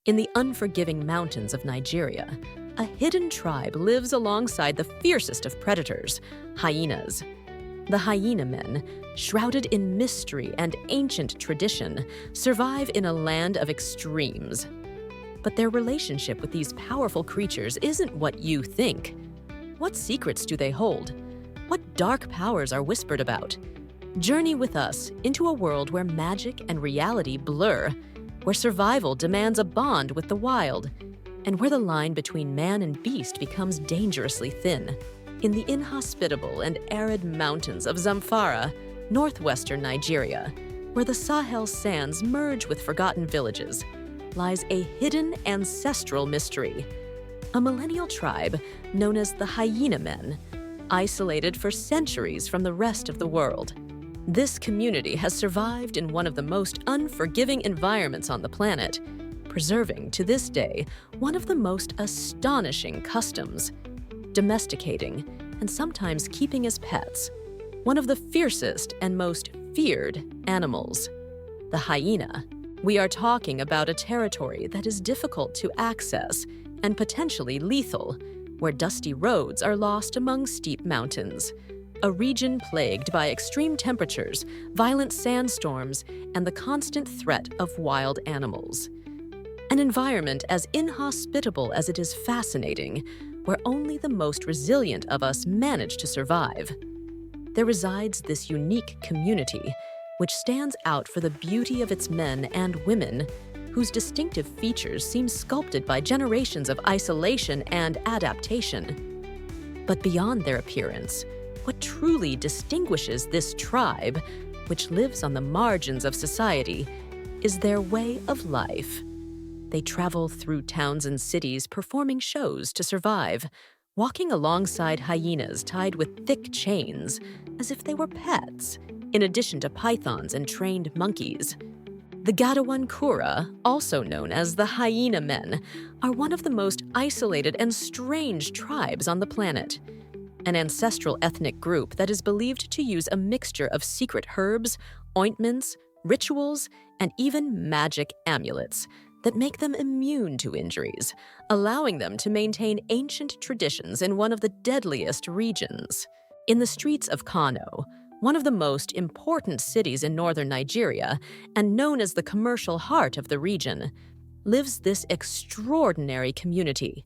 In the unforgiving mountains of Nigeria, a hidden tribe lives alongside the fiercest of predators, hyenas. The hyena men, shrouded in mystery and ancient tradition, survive in a land of extremes. But their relationship with these powerful creatures isn't what you think. What secrets do they hold? What dark powers are whispered about? Journey with us into a world where magic and reality blur, where survival demands a bond with the wild, and where the line between man and beast becomes dangerously thin. In the inhospitable and arid mountains of Zamfara, northwestern Nigeria, where the Sahel sands merge with forgotten villages, lies a hidden ancestral mystery. A millennial tribe known as the Hyena Men, isolated for centuries from the rest of the world. This community has survived in one of the most unforgiving environments on the planet, preserving to this day one of the most astonishing customs, domesticating and sometimes keeping as pets one of the fiercest and most feared animals, the hyena. We are talking about a territory that is difficult to access and potentially lethal, where dusty roads are lost among steep mountains. A region plagued by extreme temperatures, violent sandstorms, and the constant threat of wild animals. An environment as inhospitable as it is fascinating, where only the most resilient of us manage to survive. There resides this unique community, which stands out for the beauty of its men and women, whose distinctive features seem sculpted by generations of isolation and adaptation. But beyond their appearance, what truly distinguishes this tribe, which lives on the margins of society, is their way of life. They travel through towns and cities performing shows to survive, walking alongside hyenas tied with thick chains, as if they were pets, in addition to pythons and trained monkeys. The Gadawan Kura, also known as the Hyena Men, are one of the most isolated and strange tribes on the planet. An ancestral ethnic group that is believed to use a mixture of secret herbs, ointments, rituals, and even magic amulets that make them immune to injuries, allowing them to maintain ancient traditions in one of the deadliest regions. In the streets of Kano, one of the most important cities in northern Nigeria and known as the commercial heart of the region, lives this extraordinary community.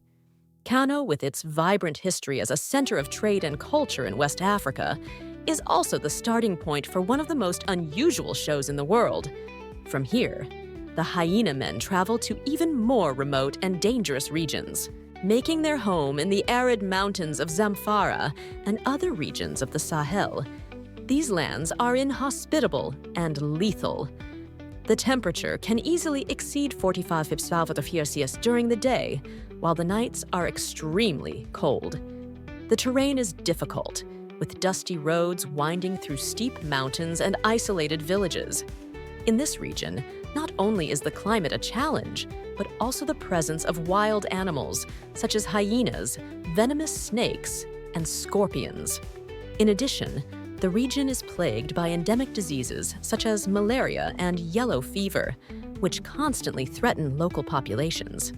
Kano, with its vibrant history as a center of trade and culture in West Africa, is also the starting point for one of the most unusual shows in the world. From here, the Hyena Men travel to even more remote and dangerous regions, making their home in the arid mountains of Zamfara and other regions of the Sahel. These lands are inhospitable and lethal. The temperature can easily exceed 45 Celsius during the day, while the nights are extremely cold. The terrain is difficult, with dusty roads winding through steep mountains and isolated villages. In this region, not only is the climate a challenge, but also the presence of wild animals such as hyenas, venomous snakes, and scorpions. In addition, the region is plagued by endemic diseases such as malaria and yellow fever, which constantly threaten local populations.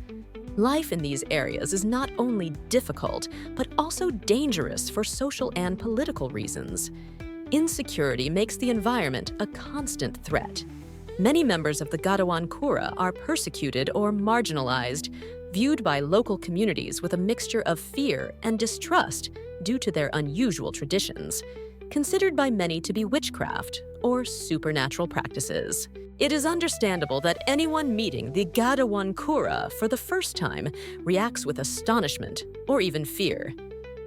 Life in these areas is not only difficult, but also dangerous for social and political reasons. Insecurity makes the environment a constant threat. Many members of the Gadawan Kura are persecuted or marginalized, viewed by local communities with a mixture of fear and distrust due to their unusual traditions, considered by many to be witchcraft or supernatural practices. It is understandable that anyone meeting the Gadawan Kura for the first time reacts with astonishment or even fear.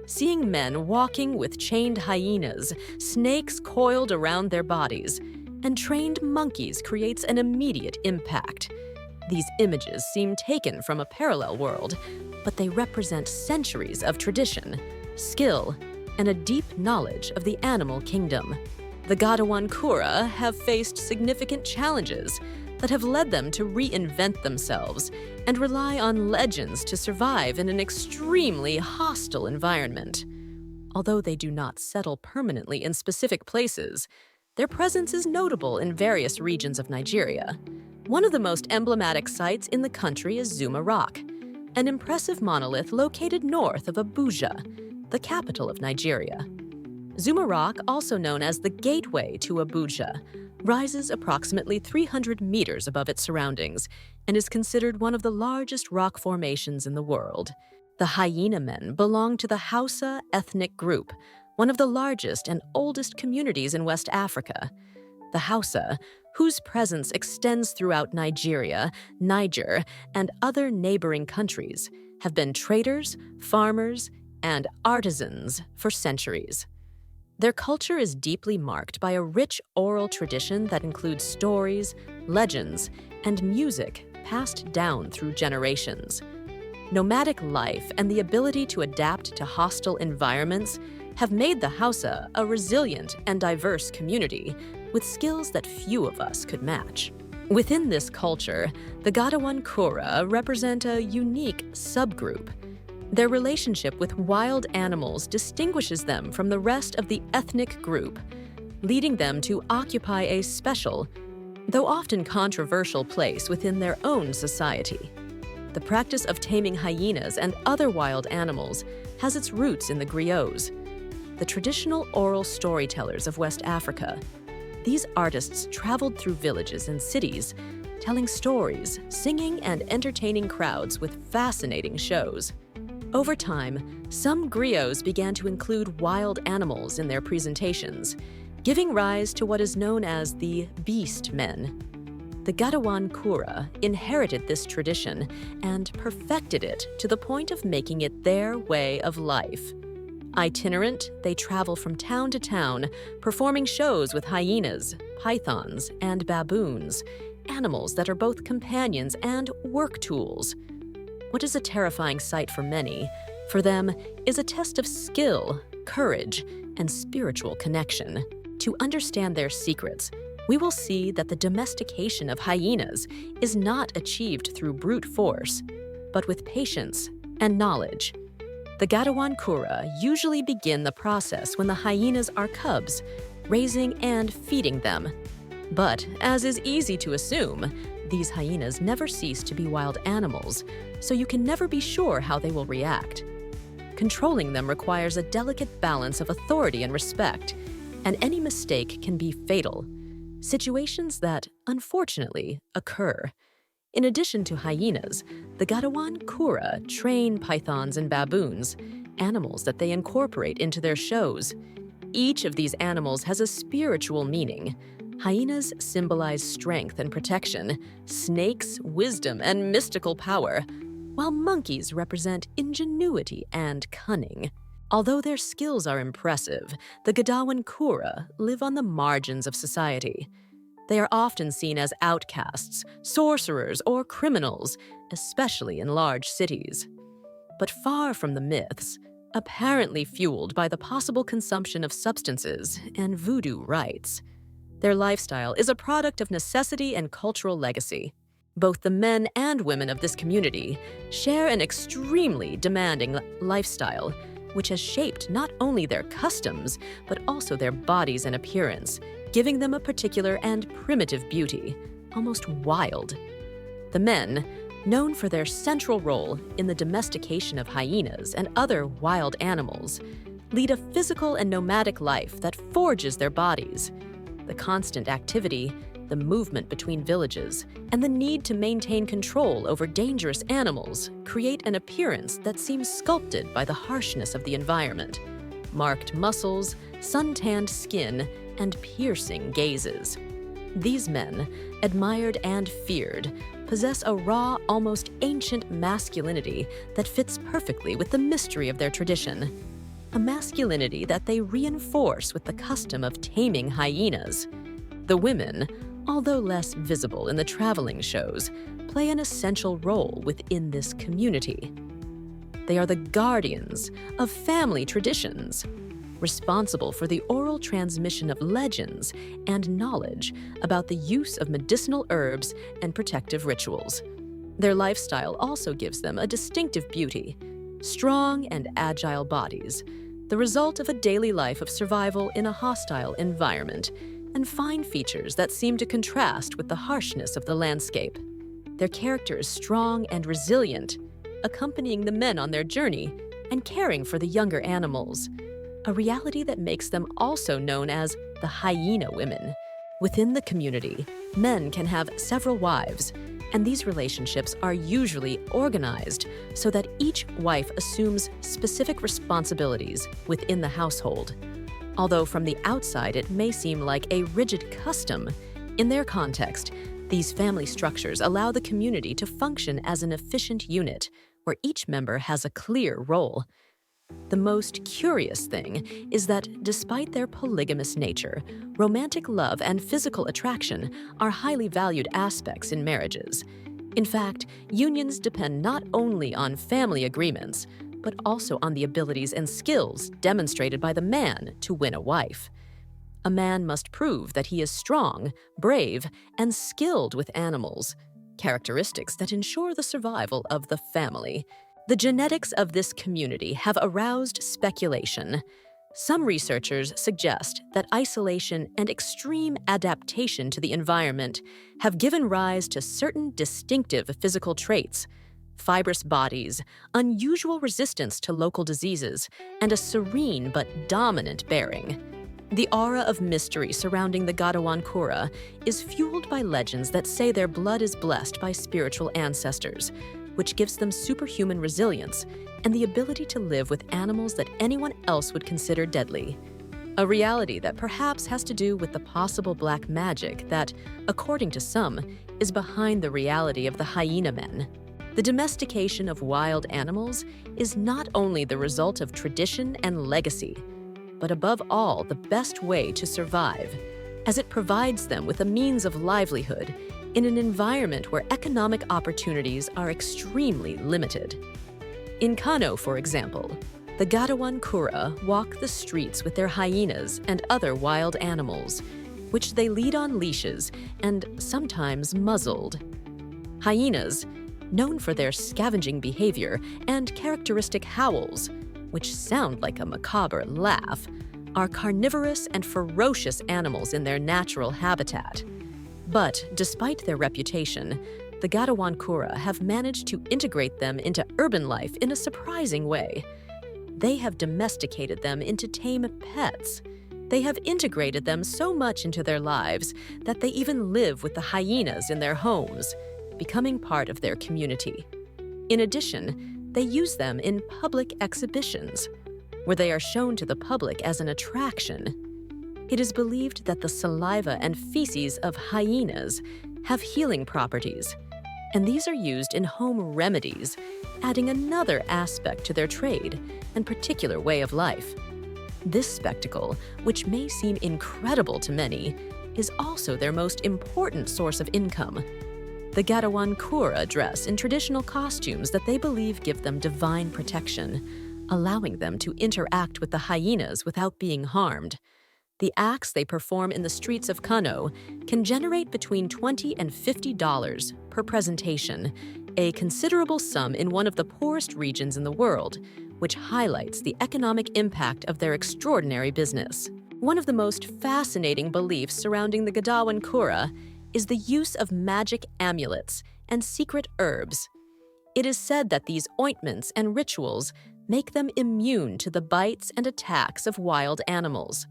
Seeing men walking with chained hyenas, snakes coiled around their bodies, and trained monkeys creates an immediate impact. These images seem taken from a parallel world, but they represent centuries of tradition, skill, and a deep knowledge of the animal kingdom. The Gadawan Kura have faced significant challenges that have led them to reinvent themselves and rely on legends to survive in an extremely hostile environment. Although they do not settle permanently in specific places, their presence is notable in various regions of Nigeria. One of the most emblematic sites in the country is Zuma Rock, an impressive monolith located north of Abuja, the capital of Nigeria. Zuma Rock, also known as the Gateway to Abuja, rises approximately 300 meters above its surroundings and is considered one of the largest rock formations in the world. The Hyena Men belong to the Hausa ethnic group, one of the largest and oldest communities in West Africa. The Hausa, whose presence extends throughout Nigeria, Niger, and other neighboring countries, have been traders, farmers, and artisans for centuries. Their culture is deeply marked by a rich oral tradition that includes stories, legends, and music passed down through generations. Nomadic life and the ability to adapt to hostile environments have made the Hausa a resilient and diverse community with skills that few of us could match. Within this culture, the Gadawan Kura represent a unique subgroup. Their relationship with wild animals distinguishes them from the rest of the ethnic group, leading them to occupy a special, though often controversial, place within their own society. The practice of taming hyenas and other wild animals has its roots in the griots, the traditional oral storytellers of West Africa. These artists traveled through villages and cities, telling stories, singing, and entertaining crowds with fascinating shows. Over time, some griots began to include wild animals in their presentations, giving rise to what is known as the beast men. The Gadawan Kura inherited this tradition and perfected it to the point of making it their way of life. Itinerant, they travel from town to town, performing shows with hyenas, pythons, and baboons, animals that are both companions and work tools. What is a terrifying sight for many, for them, is a test of skill, courage, and spiritual connection. To understand their secrets, we will see that the domestication of hyenas is not achieved through brute force, but with patience and knowledge. The Gadawan Kura usually begin the process when the hyenas are cubs, raising and feeding them. But, as is easy to assume, these hyenas never cease to be wild animals, so you can never be sure how they will react. Controlling them requires a delicate balance of authority and respect, and any mistake can be fatal. Situations that, unfortunately, occur. In addition to hyenas, the Gadawan Kura train pythons and baboons, animals that they incorporate into their shows. Each of these animals has a spiritual meaning. Hyenas symbolize strength and protection, snakes, wisdom, and mystical power, while monkeys represent ingenuity and cunning. Although their skills are impressive, the Gadawan Kura live on the margins of society. They are often seen as outcasts, sorcerers, or criminals, especially in large cities. But far from the myths, apparently fueled by the possible consumption of substances and voodoo rites, their lifestyle is a product of necessity and cultural legacy. Both the men and women of this community share an extremely demanding lifestyle, which has shaped not only their customs, but also their bodies and appearance, giving them a particular and primitive beauty, almost wild. The men, known for their central role in the domestication of hyenas and other wild animals, lead a physical and nomadic life that forges their bodies. The constant activity, the movement between villages, and the need to maintain control over dangerous animals create an appearance that seems sculpted by the harshness of the environment. Marked muscles, sun-tanned skin, and piercing gazes. These men, admired and feared, possess a raw, almost ancient masculinity that fits perfectly with the mystery of their tradition. A masculinity that they reinforce with the custom of taming hyenas. The women, although less visible in the traveling shows, play an essential role within this community. They are the guardians of family traditions, responsible for the oral transmission of legends and knowledge about the use of medicinal herbs and protective rituals. Their lifestyle also gives them a distinctive beauty, strong and agile bodies, the result of a daily life of survival in a hostile environment, and fine features that seem to contrast with the harshness of the landscape. Their character is strong and resilient, accompanying the men on their journey and caring for the younger animals, a reality that makes them also known as the hyena women. Within the community, men can have several wives, and these relationships are usually organized so that each wife assumes specific responsibilities within the household. Although from the outside it may seem like a rigid custom, in their context, these family structures allow the community to function as an efficient unit where each member has a clear role. The most curious thing is that despite their polygamous nature, romantic love and physical attraction are highly valued aspects in marriages. In fact, unions depend not only on family agreements, but also on the abilities and skills demonstrated by the man to win a wife. A man must prove that he is strong, brave, and skilled with animals, characteristics that ensure the survival of the family. The genetics of this community have aroused speculation. Some researchers suggest that isolation and extreme adaptation to the environment have given rise to certain distinctive physical traits: fibrous bodies, unusual resistance to local diseases, and a serene but dominant bearing. The aura of mystery surrounding the Gadawan Kura is fueled by legends that say their blood is blessed by spiritual ancestors, which gives them superhuman resilience and the ability to live with animals that anyone else would consider deadly. A reality that perhaps has to do with the possible black magic that, according to some, is behind the reality of the hyena men. The domestication of wild animals is not only the result of tradition and legacy, but above all, the best way to survive, as it provides them with a means of livelihood in an environment where economic opportunities are extremely limited. In Kano, for example, the Gadawan Kura walk the streets with their hyenas and other wild animals, which they lead on leashes and sometimes muzzled. Hyenas, known for their scavenging behavior and characteristic howls, which sound like a macabre laugh, are carnivorous and ferocious animals in their natural habitat. But despite their reputation, the Gadawan Kura have managed to integrate them into urban life in a surprising way. They have domesticated them into tame pets. They have integrated them so much into their lives that they even live with the hyenas in their homes, becoming part of their community. In addition, they use them in public exhibitions, where they are shown to the public as an attraction. It is believed that the saliva and feces of hyenas have healing properties, and these are used in home remedies, adding another aspect to their trade and particular way of life. This spectacle, which may seem incredible to many, is also their most important source of income. The Gadawan Kura dress in traditional costumes that they believe give them divine protection, allowing them to interact with the hyenas without being harmed. The acts they perform in the streets of Kano can generate between $20 and $50 per presentation, a considerable sum in one of the poorest regions in the world, which highlights the economic impact of their extraordinary business. One of the most fascinating beliefs surrounding the Gadawan Kura is the use of magic amulets and secret herbs. It is said that these ointments and rituals make them immune to the bites and attacks of wild animals.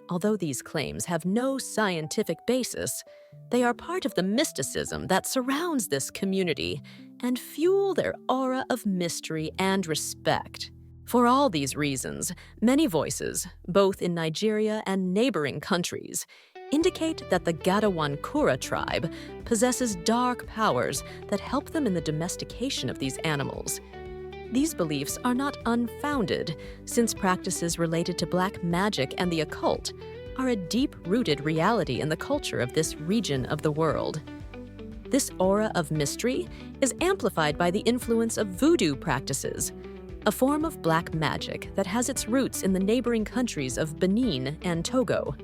Although these claims have no scientific basis, they are part of the mysticism that surrounds this community and fuel their aura of mystery and respect. For all these reasons, many voices, both in Nigeria and neighboring countries, indicate that the Gadawan Kura tribe possesses dark powers that help them in the domestication of these animals. These beliefs are not unfounded, since practices related to black magic and the occult are a deep-rooted reality in the culture of this region of the world. This aura of mystery is amplified by the influence of voodoo practices, a form of black magic that has its roots in the neighboring countries of Benin and Togo.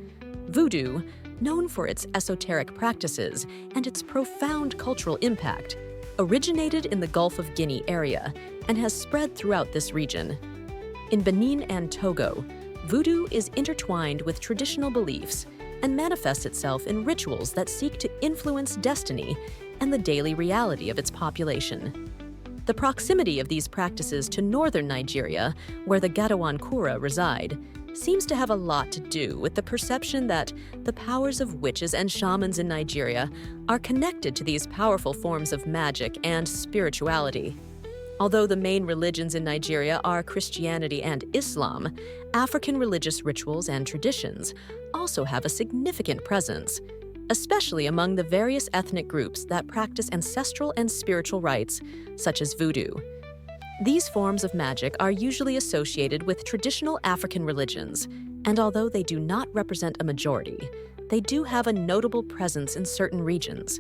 Voodoo, known for its esoteric practices and its profound cultural impact, originated in the Gulf of Guinea area and has spread throughout this region. In Benin and Togo, voodoo is intertwined with traditional beliefs, and manifests itself in rituals that seek to influence destiny and the daily reality of its population. The proximity of these practices to northern Nigeria, where the Gadawan Kura reside, seems to have a lot to do with the perception that the powers of witches and shamans in Nigeria are connected to these powerful forms of magic and spirituality. Although the main religions in Nigeria are Christianity and Islam, African religious rituals and traditions also have a significant presence, especially among the various ethnic groups that practice ancestral and spiritual rites, such as Voodoo. These forms of magic are usually associated with traditional African religions, and although they do not represent a majority, they do have a notable presence in certain regions.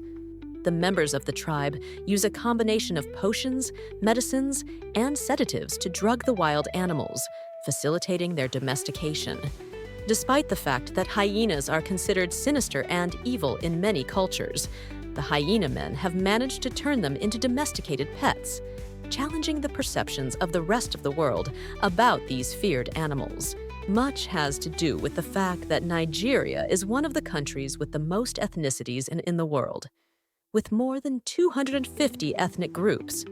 The members of the tribe use a combination of potions, medicines, and sedatives to drug the wild animals, facilitating their domestication. Despite the fact that hyenas are considered sinister and evil in many cultures, the hyena men have managed to turn them into domesticated pets, challenging the perceptions of the rest of the world about these feared animals. Much has to do with the fact that Nigeria is one of the countries with the most ethnicities in the world, with more than 250 ethnic groups,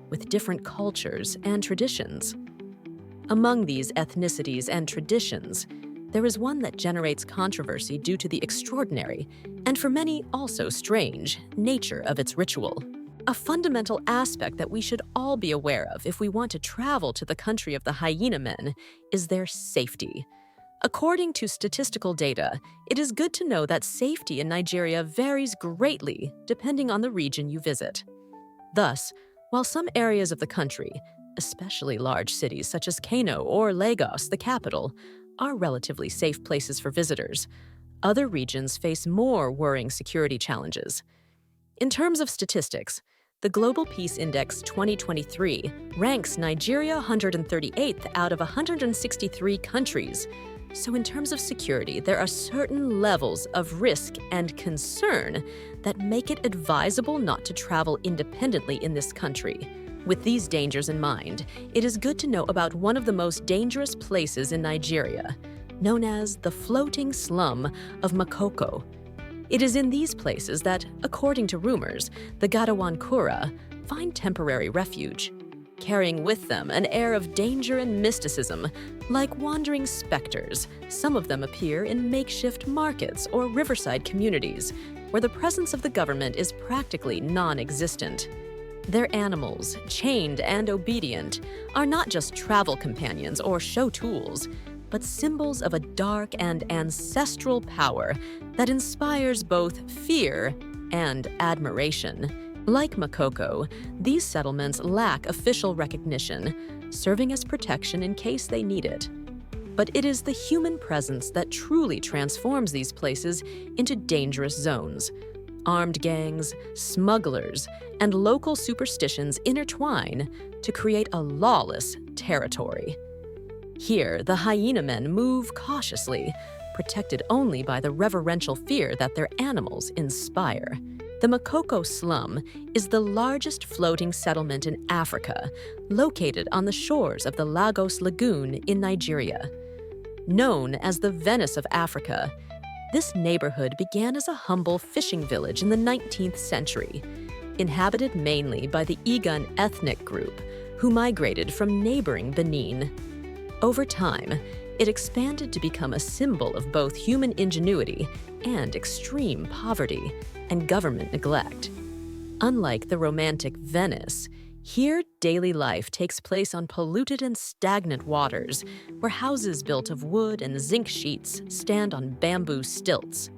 with different cultures and traditions. Among these ethnicities and traditions, there is one that generates controversy due to the extraordinary, and for many also strange, nature of its ritual. A fundamental aspect that we should all be aware of if we want to travel to the country of the hyena men is their safety. According to statistical data, it is good to know that safety in Nigeria varies greatly depending on the region you visit. Thus, while some areas of the country, especially large cities such as Kano or Lagos, the capital, are relatively safe places for visitors, other regions face more worrying security challenges. In terms of statistics, the Global Peace Index 2023 ranks Nigeria 138th out of 163 countries. So in terms of security, there are certain levels of risk and concern that make it advisable not to travel independently in this country. With these dangers in mind, it is good to know about one of the most dangerous places in Nigeria, known as the floating slum of Makoko. It is in these places that, according to rumors, the Gadawan Kura find temporary refuge, carrying with them an air of danger and mysticism. Like wandering specters, some of them appear in makeshift markets or riverside communities, where the presence of the government is practically non-existent. Their animals, chained and obedient, are not just travel companions or show tools, but symbols of a dark and ancestral power that inspires both fear and admiration. Like Makoko, these settlements lack official recognition, serving as protection in case they need it. But it is the human presence that truly transforms these places into dangerous zones. Armed gangs, smugglers, and local superstitions intertwine to create a lawless territory. Here, the hyena men move cautiously, protected only by the reverential fear that their animals inspire. The Makoko slum is the largest floating settlement in Africa, located on the shores of the Lagos Lagoon in Nigeria. Known as the Venice of Africa, this neighborhood began as a humble fishing village in the 19th century, inhabited mainly by the Igan ethnic group, who migrated from neighboring Benin. Over time, it expanded to become a symbol of both human ingenuity and extreme poverty and government neglect. Unlike the romantic Venice, here daily life takes place on polluted and stagnant waters, where houses built of wood and zinc sheets stand on bamboo stilts.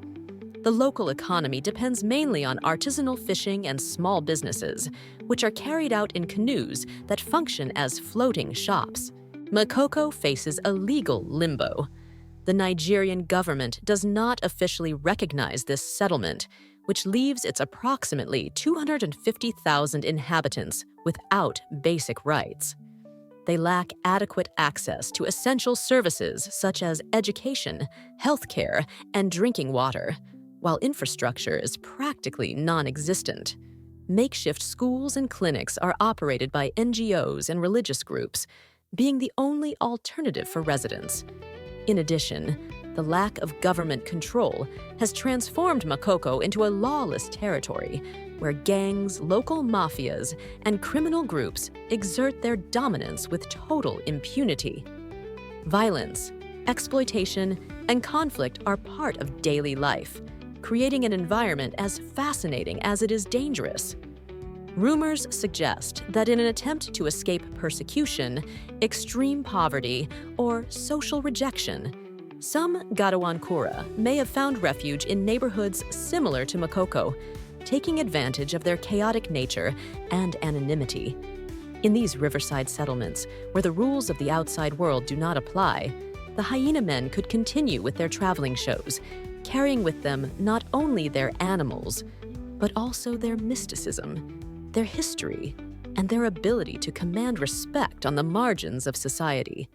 The local economy depends mainly on artisanal fishing and small businesses, which are carried out in canoes that function as floating shops. Makoko faces a legal limbo. The Nigerian government does not officially recognize this settlement, which leaves its approximately 250,000 inhabitants without basic rights. They lack adequate access to essential services such as education, healthcare, and drinking water, while infrastructure is practically non-existent. Makeshift schools and clinics are operated by NGOs and religious groups, being the only alternative for residents. In addition, the the lack of government control has transformed Makoko into a lawless territory where gangs, local mafias, and criminal groups exert their dominance with total impunity. Violence, exploitation, and conflict are part of daily life, creating an environment as fascinating as it is dangerous. Rumors suggest that in an attempt to escape persecution, extreme poverty, or social rejection, some Gadawan Kura may have found refuge in neighborhoods similar to Makoko, taking advantage of their chaotic nature and anonymity. In these riverside settlements, where the rules of the outside world do not apply, the Hyena Men could continue with their traveling shows, carrying with them not only their animals, but also their mysticism, their history, and their ability to command respect on the margins of society.